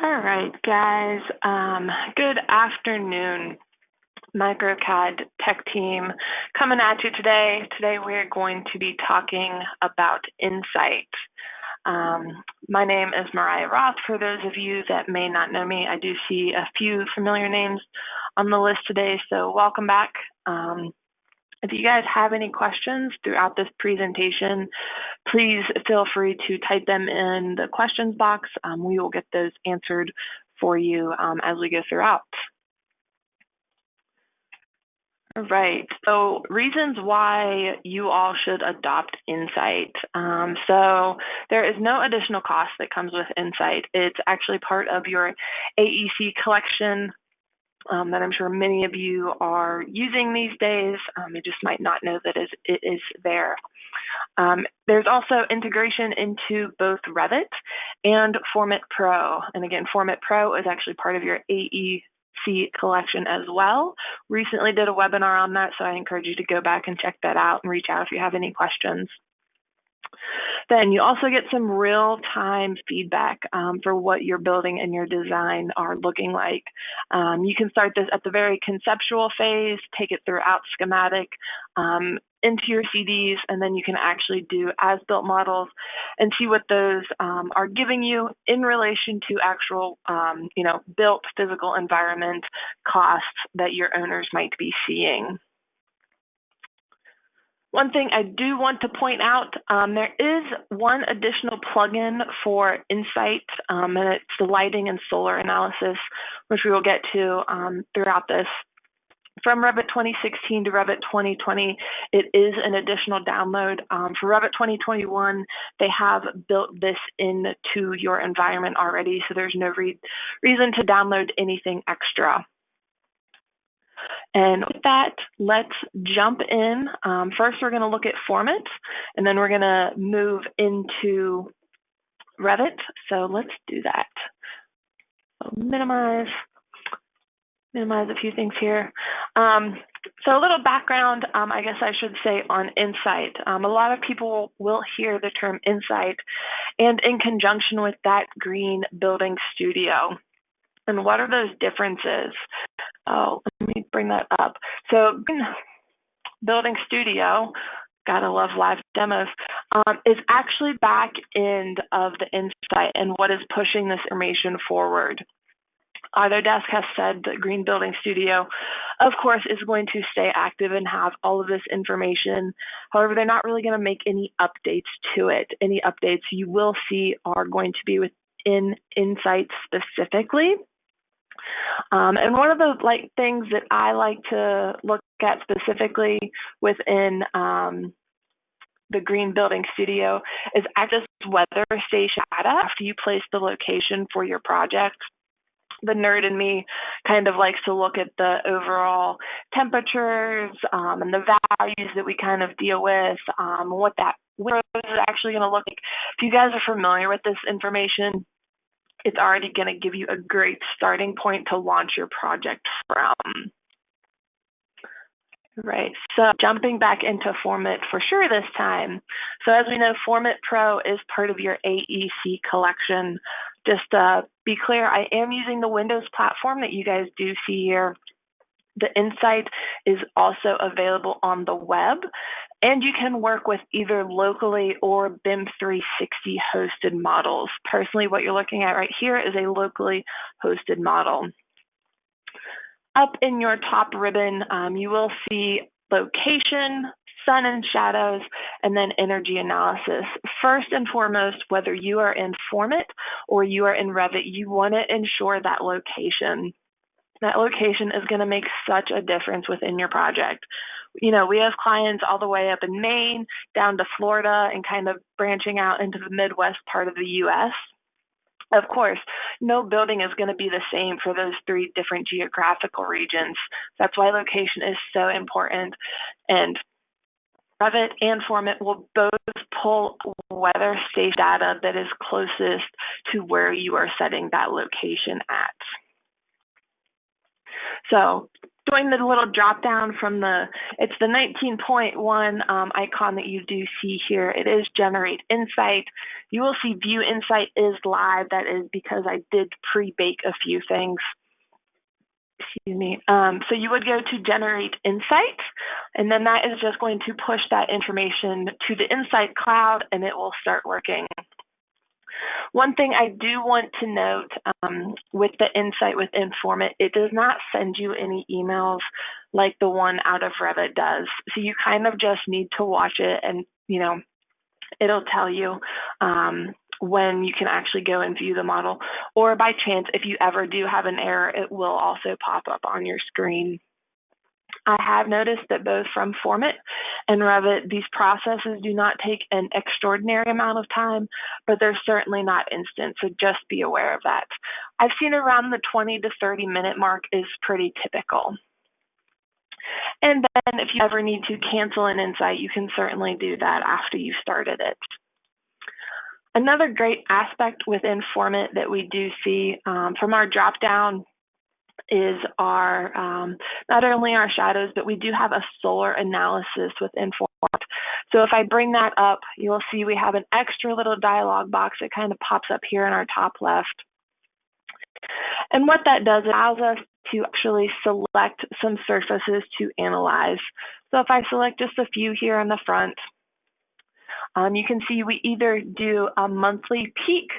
All right, guys. Good afternoon, MicroCAD tech team. Coming at you today. Today we're going to be talking about insight. My name is Mariah Roth. For those of you that may not know me, I do see a few familiar names on the list today, so welcome back. If you guys have any questions throughout this presentation, please feel free to type them in the questions box. We will get those answered for you as we go throughout. All right, so reasons why you all should adopt Insight. So there is no additional cost that comes with Insight. It's actually part of your AEC collection that I'm sure many of you are using these days. You just might not know that it is there. There's also integration into both Revit and Format Pro. And again, Format Pro is actually part of your AEC collection as well. Recently did a webinar on that, so I encourage you to go back and check that out and reach out if you have any questions. Then you also get some real-time feedback for what your building and your design are looking like. You can start this at the very conceptual phase, take it throughout schematic, into your CDs, and then you can actually do as-built models and see what those are giving you in relation to actual, built physical environment costs that your owners might be seeing. One thing I do want to point out, there is one additional plugin for Insight, and it's the lighting and solar analysis, which we will get to throughout this. From Revit 2016 to Revit 2020, it is an additional download. For Revit 2021, they have built this into your environment already, so there's no reason to download anything extra. And with that, let's jump in. First, we're going to look at Format, and then we're going to move into Revit. So let's do that. So minimize a few things here. So a little background, I guess I should say, on Insight. A lot of people will hear the term Insight, and in conjunction with that, Green Building Studio. And what are those differences? Oh, let me bring that up. So Building Studio, gotta love live demos, is actually back end of the Insight and what is pushing this information forward. Autodesk has said that Green Building Studio, of course, is going to stay active and have all of this information. However, they're not really going to make any updates to it. Any updates you will see are going to be within Insight specifically. And one of the things that I like to look at specifically within the Green Building Studio is access weather station data after you place the location for your project. The nerd in me kind of likes to look at the overall temperatures and the values that we kind of deal with, what that window is actually going to look like. If you guys are familiar with this information, it's already going to give you a great starting point to launch your project from. Right, so jumping back into Format for sure this time. So as we know, Format Pro is part of your AEC collection. Just to be clear, I am using the Windows platform that you guys do see here. The Insight is also available on the web, and you can work with either locally or BIM 360 hosted models. Personally, what you're looking at right here is a locally hosted model. Up in your top ribbon, you will see location, sun and shadows, and then energy analysis. First and foremost, whether you are in Format or you are in Revit, you want to ensure that location. That location is going to make such a difference within your project. You know, we have clients all the way up in Maine, down to Florida, and kind of branching out into the Midwest part of the U.S. Of course, no building is going to be the same for those three different geographical regions. That's why location is so important. And Revit and Format will both pull weather station data that is closest to where you are setting that location at. So Join the little drop down from it's the 19.1 icon that you do see here. It is Generate Insight. You will see View Insight is live. That is because I did pre-bake a few things. Excuse me. So you would go to Generate Insight, and then that is just going to push that information to the Insight cloud, and it will start working. One thing I do want to note with the Insight with Informit, it does not send you any emails like the one out of Revit does. So you kind of just need to watch it, and it'll tell you when you can actually go and view the model. Or by chance, if you ever do have an error, it will also pop up on your screen. I have noticed that both from Formit and Revit, these processes do not take an extraordinary amount of time, but they're certainly not instant, so just be aware of that. I've seen around the 20 to 30 minute mark is pretty typical. And then if you ever need to cancel an Insight, you can certainly do that after you've started it. Another great aspect within Formit that we do see from our drop-down is our not only our shadows, but we do have a solar analysis within Formit. So if I bring that up, you'll see we have an extra little dialog box that kind of pops up here in our top left. And what that does, it allows us to actually select some surfaces to analyze. So if I select just a few here on the front, you can see we either do a monthly peak,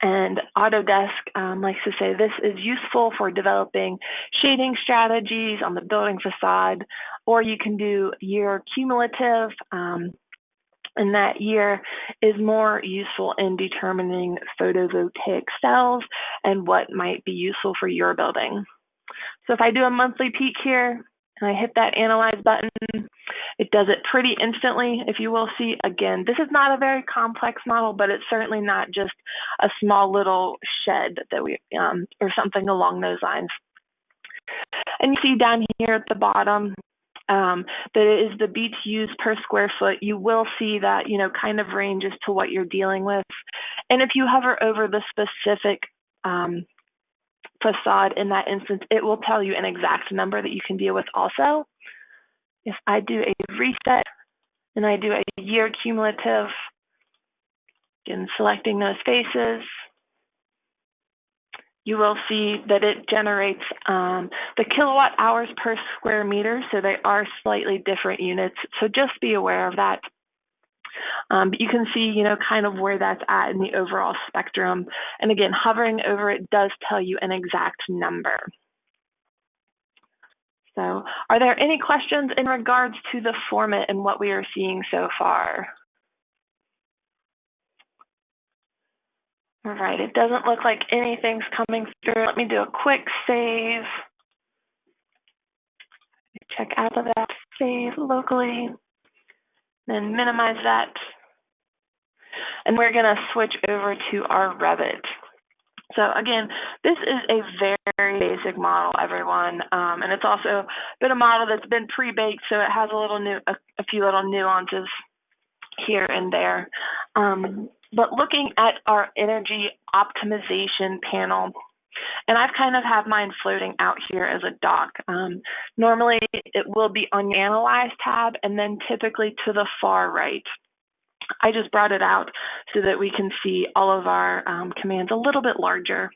and Autodesk likes to say this is useful for developing shading strategies on the building facade, or you can do year cumulative, and that year is more useful in determining photovoltaic cells and what might be useful for your building. So if I do a monthly peak here, and I hit that Analyze button, it does it pretty instantly. If you will see, again, this is not a very complex model, but it's certainly not just a small little shed that we, or something along those lines. And you see down here at the bottom, that it is the BTUs per square foot. You will see that, kind of ranges to what you're dealing with. And if you hover over the specific facade in that instance, it will tell you an exact number that you can deal with also. If I do a reset and I do a year cumulative, again, selecting those faces, you will see that it generates the kilowatt hours per square meter, so they are slightly different units, so just be aware of that. But you can see, kind of where that's at in the overall spectrum. And again, hovering over it does tell you an exact number. So are there any questions in regards to the Formit and what we are seeing so far? All right, it doesn't look like anything's coming through. Let me do a quick save. Check out of that, save locally, then minimize that. And we're gonna switch over to our Revit. So again, this is a very basic model, everyone, and it's also been a model that's been pre-baked, so it has a few little nuances here and there. But looking at our energy optimization panel, and I've kind of have mine floating out here as a dock. Normally, it will be on your Analyze tab, and then typically to the far right. I just brought it out so that we can see all of our commands a little bit larger.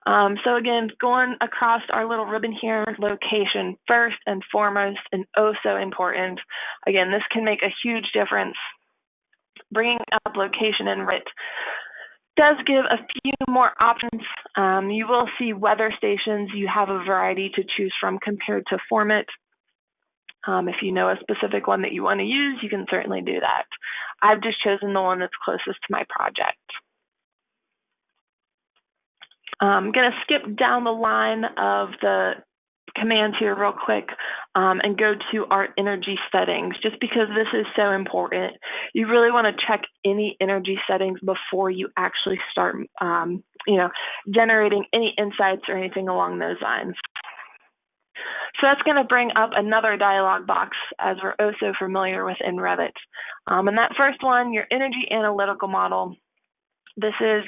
So again, going across our little ribbon here, location first and foremost, and oh so important. Again, this can make a huge difference. Bringing up location in Revit does give a few more options. You will see weather stations. You have a variety to choose from compared to Formit. If you know a specific one that you want to use, you can certainly do that. I've just chosen the one that's closest to my project. I'm going to skip down the line of the commands here real quick and go to our energy settings, just because this is so important. You really want to check any energy settings before you actually start generating any insights or anything along those lines. So that's going to bring up another dialog box, as we're oh so familiar with in Revit. And that first one, your energy analytical model. This is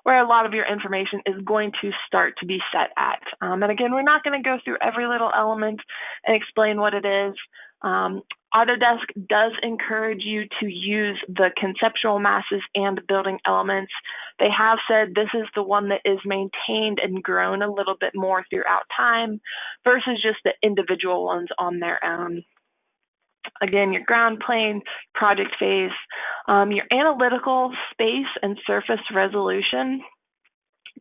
where a lot of your information is going to start to be set at. And again, we're not going to go through every little element and explain what it is. Autodesk does encourage you to use the conceptual masses and building elements. They have said this is the one that is maintained and grown a little bit more throughout time versus just the individual ones on their own. Again, your ground plane, project phase, your analytical space and surface resolution,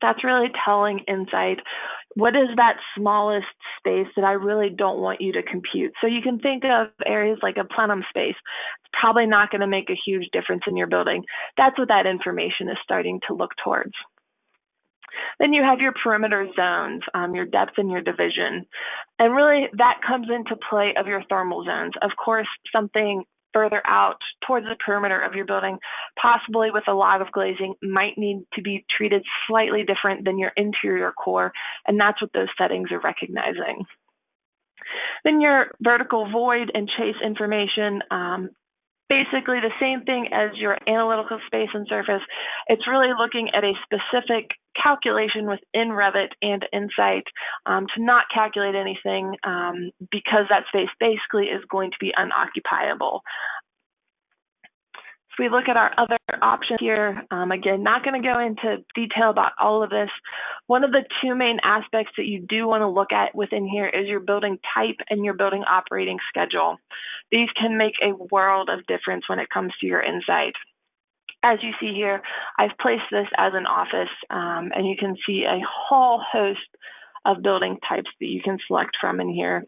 that's really telling insight. What is that smallest space that I really don't want you to compute? So you can think of areas like a plenum space. It's probably not going to make a huge difference in your building. That's what that information is starting to look towards. Then you have your perimeter zones, your depth and your division. And really that comes into play of your thermal zones. Of course, something further out towards the perimeter of your building, possibly with a lot of glazing, might need to be treated slightly different than your interior core, and that's what those settings are recognizing. Then your vertical void and chase information, basically the same thing as your analytical space and surface. It's really looking at a specific calculation within Revit and Insight to not calculate anything because that space basically is going to be unoccupiable. If we look at our other options here, again, not going to go into detail about all of this. One of the two main aspects that you do want to look at within here is your building type and your building operating schedule. These can make a world of difference when it comes to your insight. As you see here, I've placed this as an office, and you can see a whole host of building types that you can select from in here.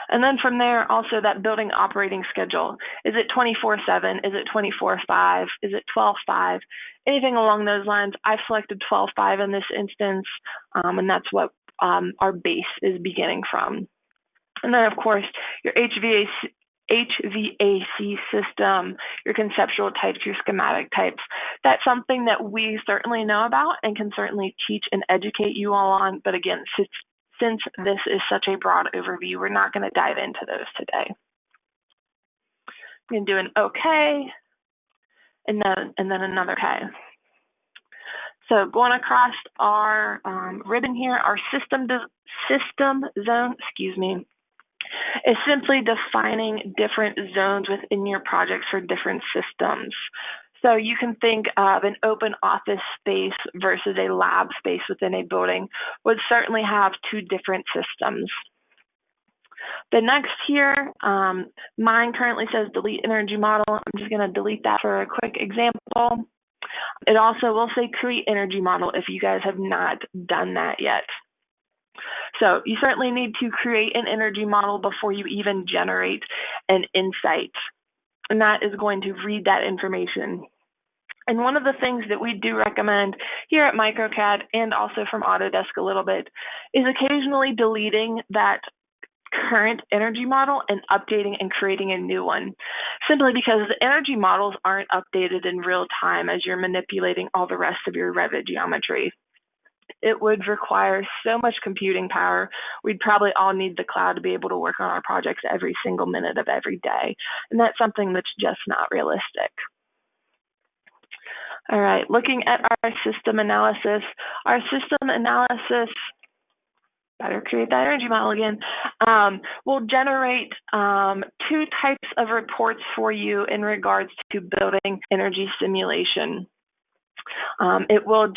And then from there, also that building operating schedule. Is it 24/7? Is it 24/5? Is it 12/5? Anything along those lines. I've selected 12/5 in this instance, and that's what our base is beginning from. And then, of course, your HVAC system, your conceptual types, your schematic types. That's something that we certainly know about and can certainly teach and educate you all on. But again, since this is such a broad overview, we're not going to dive into those today. I'm going to do an OK, and then another OK. So going across our ribbon here, our system zone, is simply defining different zones within your projects for different systems. So you can think of an open office space versus a lab space within a building would certainly have two different systems. The next here, mine currently says delete energy model. I'm just going to delete that for a quick example. It also will say create energy model if you guys have not done that yet. So you certainly need to create an energy model before you even generate an insight. And that is going to read that information. And one of the things that we do recommend here at MicroCAD and also from Autodesk a little bit is occasionally deleting that current energy model and updating and creating a new one, simply because the energy models aren't updated in real time as you're manipulating all the rest of your Revit geometry. It would require so much computing power. We'd probably all need the cloud to be able to work on our projects every single minute of every day. And that's something that's just not realistic. All right, looking at our system analysis. Our system analysis, better create that energy model again, will generate two types of reports for you in regards to building energy simulation. It will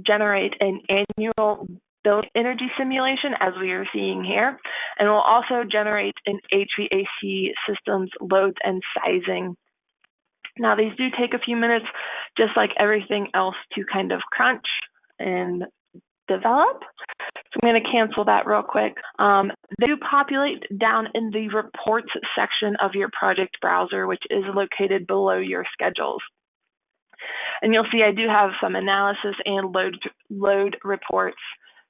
generate an annual build energy simulation, as we are seeing here, and will also generate an HVAC systems loads and sizing. Now, these do take a few minutes, just like everything else, to kind of crunch and develop. So I'm going to cancel that real quick. They do populate down in the reports section of your project browser, which is located below your schedules. And you'll see I do have some analysis and load reports.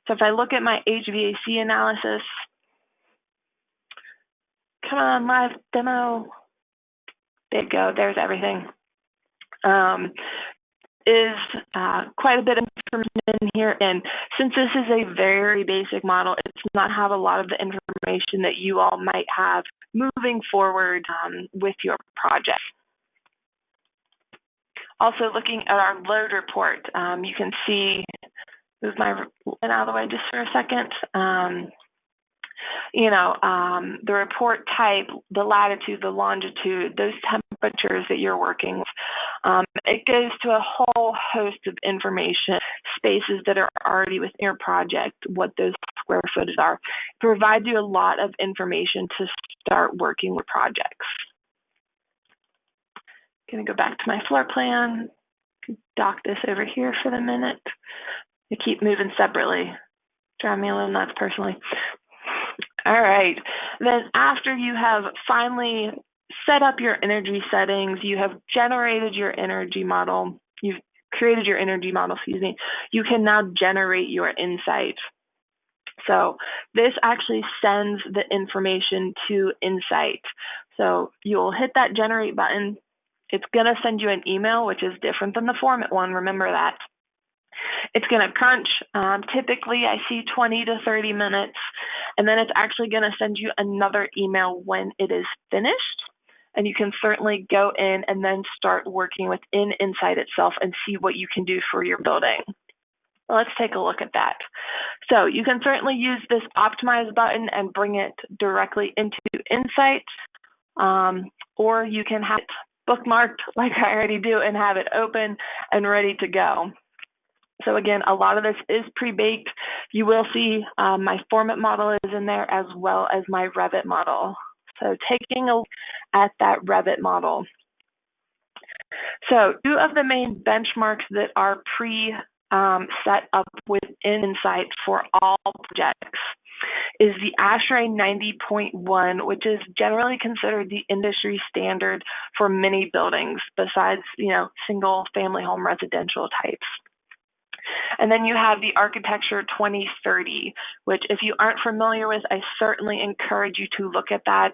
So if I look at my HVAC analysis, come on, live demo. There you go, there's everything. Is quite a bit of information in here. And since this is a very basic model, it does not have a lot of the information that you all might have moving forward with your project. Also looking at our load report, you can see, move my line out of the way just for a second. The report type, the latitude, the longitude, those temperatures that you're working with. It goes to a whole host of information, spaces that are already within your project, what those square footage are. It provides you a lot of information to start working with projects. Going to go back to my floor plan, dock this over here for the minute. I keep moving separately. Drive me a little nuts personally. All right, then after you have finally set up your energy settings, you have generated your energy model, you've created your energy model, you can now generate your insight. So this actually sends the information to Insight. So you'll hit that generate button. It's gonna send you an email, which is different than the Format one, remember that. It's going to crunch. Typically, I see 20 to 30 minutes, and then it's actually going to send you another email when it is finished. And you can certainly go in and then start working within Insight itself and see what you can do for your building. Let's take a look at that. So you can certainly use this Optimize button and bring it directly into Insight, or you can have it bookmarked like I already do and have it open and ready to go. So again, a lot of this is pre-baked. You will see my Format model is in there as well as my Revit model. So taking a look at that Revit model. So 2 of the main benchmarks that are set up within Insight for all projects is the ASHRAE 90.1, which is generally considered the industry standard for many buildings besides, single family home residential types. And then you have the Architecture 2030, which if you aren't familiar with, I certainly encourage you to look at that.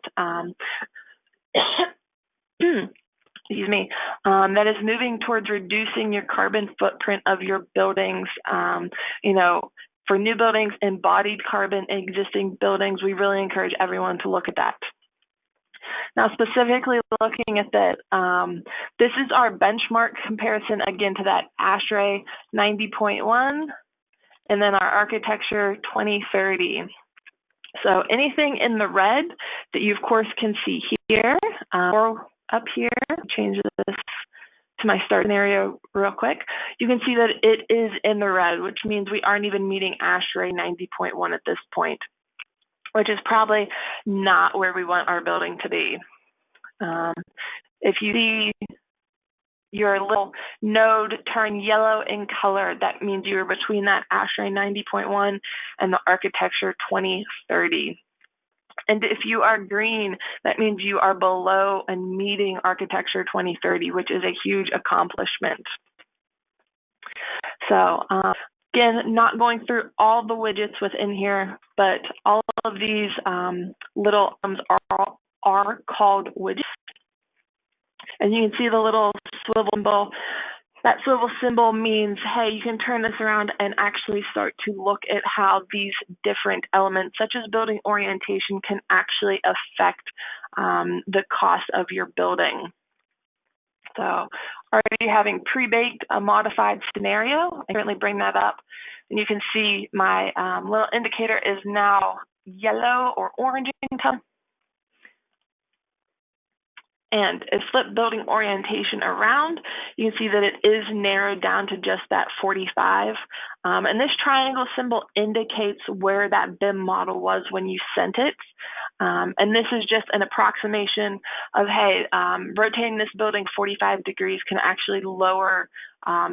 Excuse me, that is moving towards reducing your carbon footprint of your buildings. For new buildings, embodied carbon in existing buildings, we really encourage everyone to look at that. Now, specifically looking at that, this is our benchmark comparison again to that ASHRAE 90.1 and then our Architecture 2030. So anything in the red that you, of course, can see here or up here, change this to my start scenario real quick, you can see that it is in the red, which means we aren't even meeting ASHRAE 90.1 at this point, which is probably not where we want our building to be. If you see your little node turn yellow in color, that means you are between that ASHRAE 90.1 and the Architecture 2030. And if you are green, that means you are below and meeting Architecture 2030, which is a huge accomplishment. So again, not going through all the widgets within here, but all of these little items are called widgets. And you can see the little swivel symbol. That swivel symbol means, hey, you can turn this around and actually start to look at how these different elements, such as building orientation, can actually affect the cost of your building. So already having pre-baked a modified scenario, I certainly bring that up. And you can see my little indicator is now yellow or orange in color. And if flip building orientation around, you can see that it is narrowed down to just that 45. And this triangle symbol indicates where that BIM model was when you sent it. And this is just an approximation of, hey, rotating this building 45 degrees can actually lower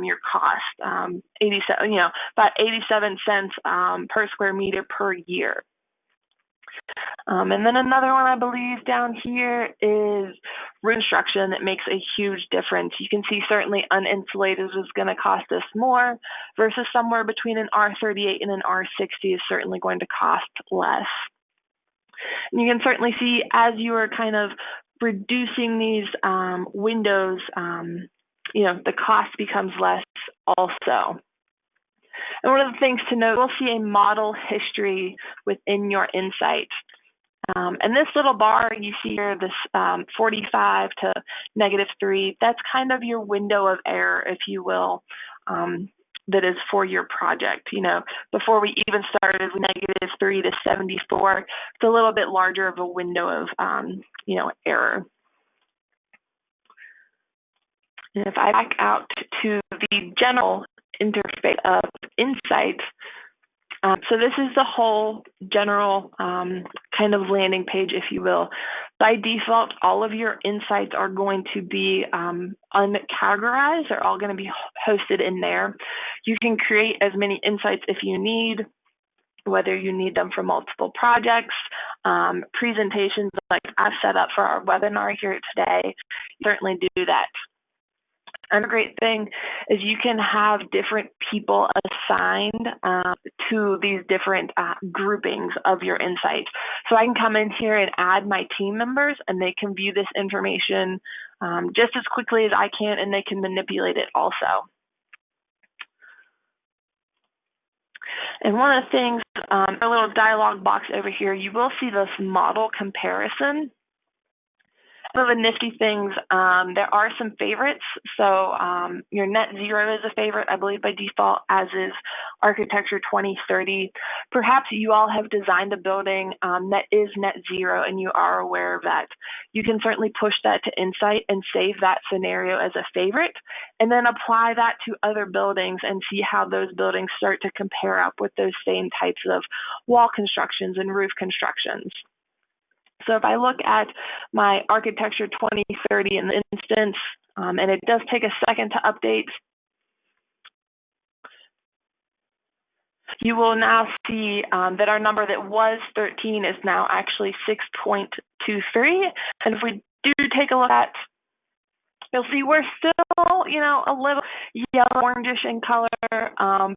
your cost, 87, about 87 cents per square meter per year. And then another one I believe down here is roof construction that makes a huge difference. You can see certainly uninsulated is going to cost us more versus somewhere between an R38 and an R60 is certainly going to cost less. And you can certainly see as you are kind of reducing these windows, the cost becomes less also. And one of the things to note, we'll see a model history within your Insight. And this little bar you see here, this 45 to -3, that's kind of your window of error, if you will, that is for your project. You know, before we even started with -3 to 74, it's a little bit larger of a window of, you know, error. And if I back out to the general interface of Insight, so this is the whole general kind of landing page, if you will. By default, all of your insights are going to be uncategorized. They're all going to be hosted in there. You can create as many insights if you need, whether you need them for multiple projects, presentations like I've set up for our webinar here today. Certainly do that. Another great thing is you can have different people assigned to these different groupings of your insights. So I can come in here and add my team members, and they can view this information just as quickly as I can, and they can manipulate it also. And one of the things, a little dialog box over here, you will see this model comparison. One of the nifty things, there are some favorites. So your net zero is a favorite, I believe, by default, as is architecture 2030. Perhaps you all have designed a building that is net zero and you are aware of that. You can certainly push that to Insight and save that scenario as a favorite, and then apply that to other buildings and see how those buildings start to compare up with those same types of wall constructions and roof constructions. So if I look at my architecture 2030 in the instance, and it does take a second to update, you will now see that our number that was 13 is now actually 6.23. And if we do take a look at, you'll see we're still, you know, a little yellow orangish in color,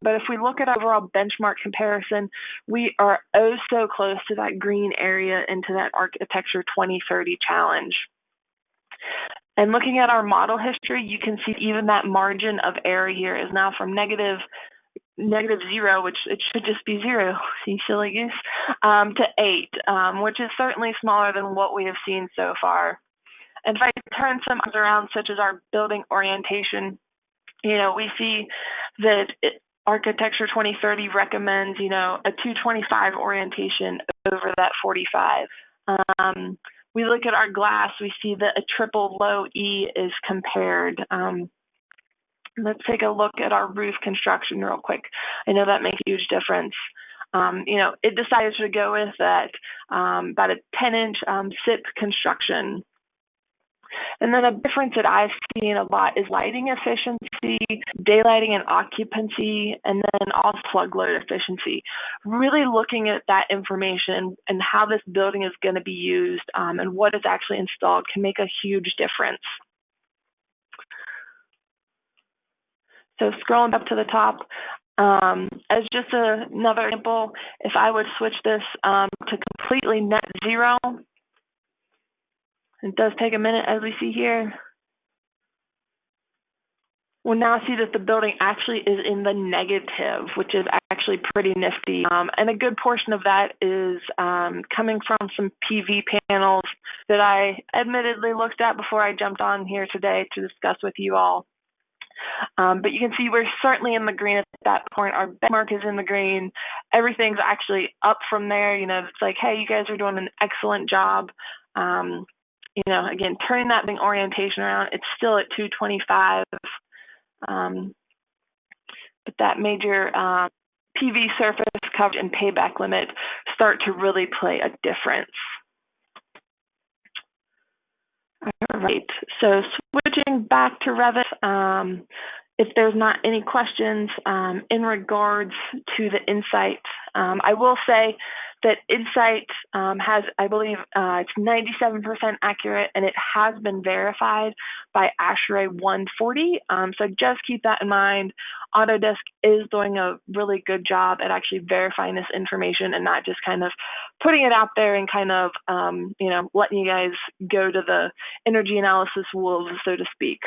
but if we look at overall benchmark comparison, we are oh so close to that green area into that architecture 2030 challenge. And looking at our model history, you can see even that margin of error here is now from negative 0, which it should just be 0, you silly goose, to 8, which is certainly smaller than what we have seen so far. And if I turn some around, such as our building orientation, you know, we see that architecture 2030 recommends, you know, a 225 orientation over that 45. We look at our glass, we see that a triple low E is compared. Let's take a look at our roof construction real quick. I know that makes a huge difference. You know, it decided to go with that about a 10-inch SIP construction. And then a difference that I've seen a lot is lighting efficiency, daylighting and occupancy, and then also plug load efficiency. Really looking at that information and how this building is going to be used and what is actually installed can make a huge difference. So scrolling up to the top, as just another example, if I would switch this to completely net zero, it does take a minute, as we see here. We'll now see that the building actually is in the negative, which is actually pretty nifty. And a good portion of that is coming from some PV panels that I admittedly looked at before I jumped on here today to discuss with you all. But you can see we're certainly in the green at that point. Our benchmark is in the green. Everything's actually up from there. You know, it's like, hey, you guys are doing an excellent job. You know, again, turning that thing orientation around, it's still at 225. But that major PV surface coverage and payback limit start to really play a difference. All right, so switching back to Revit, if there's not any questions in regards to the Insight, I will say that Insight has, I believe, it's 97% accurate, and it has been verified by ASHRAE 140. So just keep that in mind. Autodesk is doing a really good job at actually verifying this information and not just kind of putting it out there and kind of, you know, letting you guys go to the energy analysis wolves, so to speak.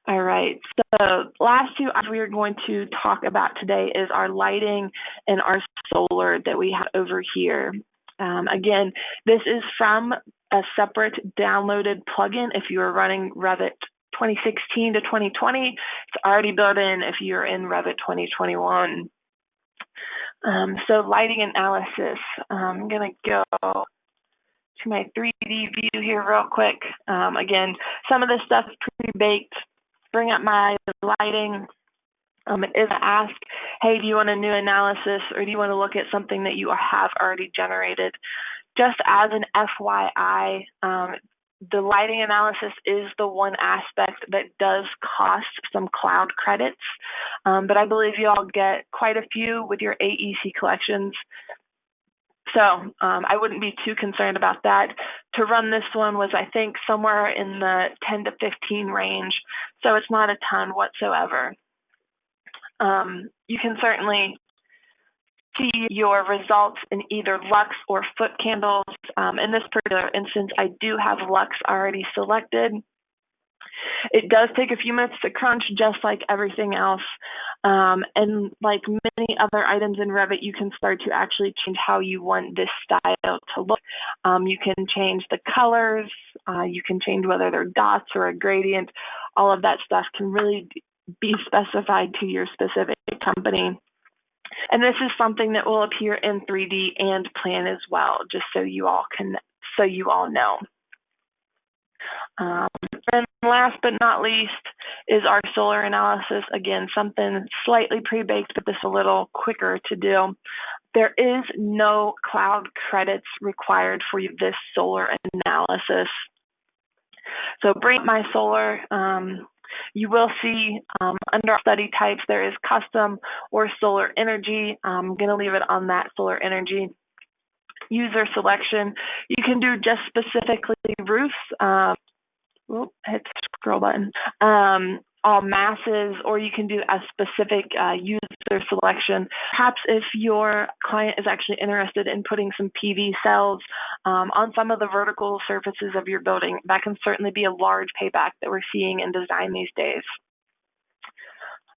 All right, so last two items we are going to talk about today is our lighting and our solar that we have over here. Again, this is from a separate downloaded plugin. If you are running Revit 2016 to 2020, it's already built in if you're in Revit 2021. So lighting analysis, I'm going to go to my 3D view here real quick. Again, some of this stuff is pre-baked. Bring up my lighting. It is ask, hey, do you want a new analysis or do you want to look at something that you have already generated? Just as an FYI, the lighting analysis is the one aspect that does cost some cloud credits, but I believe you all get quite a few with your AEC collections. So I wouldn't be too concerned about that. To run this one was, I think, somewhere in the 10 to 15 range, so it's not a ton whatsoever. You can certainly see your results in either Lux or foot candles. In this particular instance, I do have Lux already selected. It does take a few minutes to crunch, just like everything else. And like many other items in Revit, you can start to actually change how you want this style to look. You can change the colors. You can change whether they're dots or a gradient. All of that stuff can really be specified to your specific company. And this is something that will appear in 3D and plan as well, just so you all know. And last but not least is our solar analysis. Again, something slightly pre-baked, but this a little quicker to do. There is no cloud credits required for this solar analysis. So bring up my solar. You will see under study types, there is custom or solar energy. I'm going to leave it on that solar energy. User selection, you can do just specifically roofs. Hit the scroll button. All masses, or you can do a specific user selection. Perhaps if your client is actually interested in putting some PV cells on some of the vertical surfaces of your building, that can certainly be a large payback that we're seeing in design these days.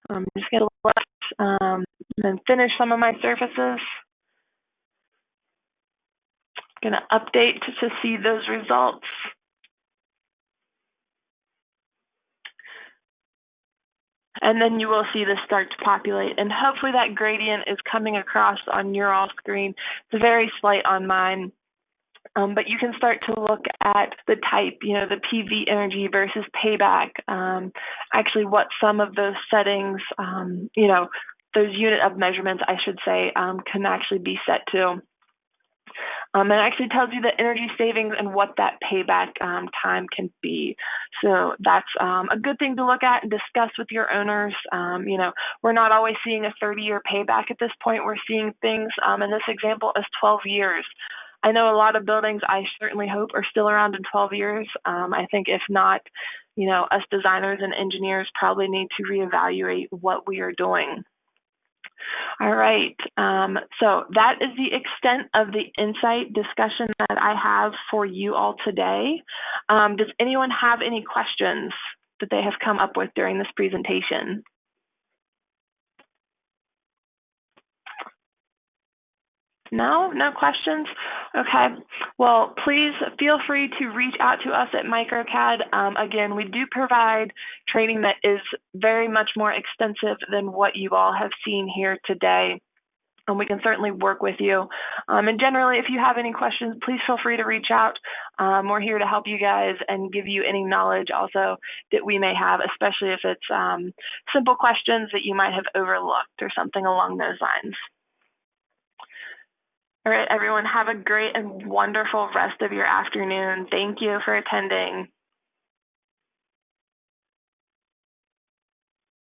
I'm just going to let and then finish some of my surfaces. Going to update to see those results. And then you will see this start to populate. And hopefully that gradient is coming across on your all screen. It's very slight on mine. But you can start to look at the type, the PV energy versus payback, actually what some of those settings, those unit of measurements, I should say, can actually be set to. And it actually tells you the energy savings and what that payback time can be. So that's a good thing to look at and discuss with your owners. We're not always seeing a 30-year payback at this point. We're seeing things in this example as 12 years. I know a lot of buildings, I certainly hope, are still around in 12 years. I think if not, us designers and engineers probably need to reevaluate what we are doing. All right, so that is the extent of the insight discussion that I have for you all today. Does anyone have any questions that they have come up with during this presentation? No questions? Okay, well, please feel free to reach out to us at MicroCAD. Again, we do provide training that is very much more extensive than what you all have seen here today. And we can certainly work with you. And generally, if you have any questions, please feel free to reach out. We're here to help you guys and give you any knowledge also that we may have, especially if it's simple questions that you might have overlooked or something along those lines. All right, everyone, have a great and wonderful rest of your afternoon. Thank you for attending.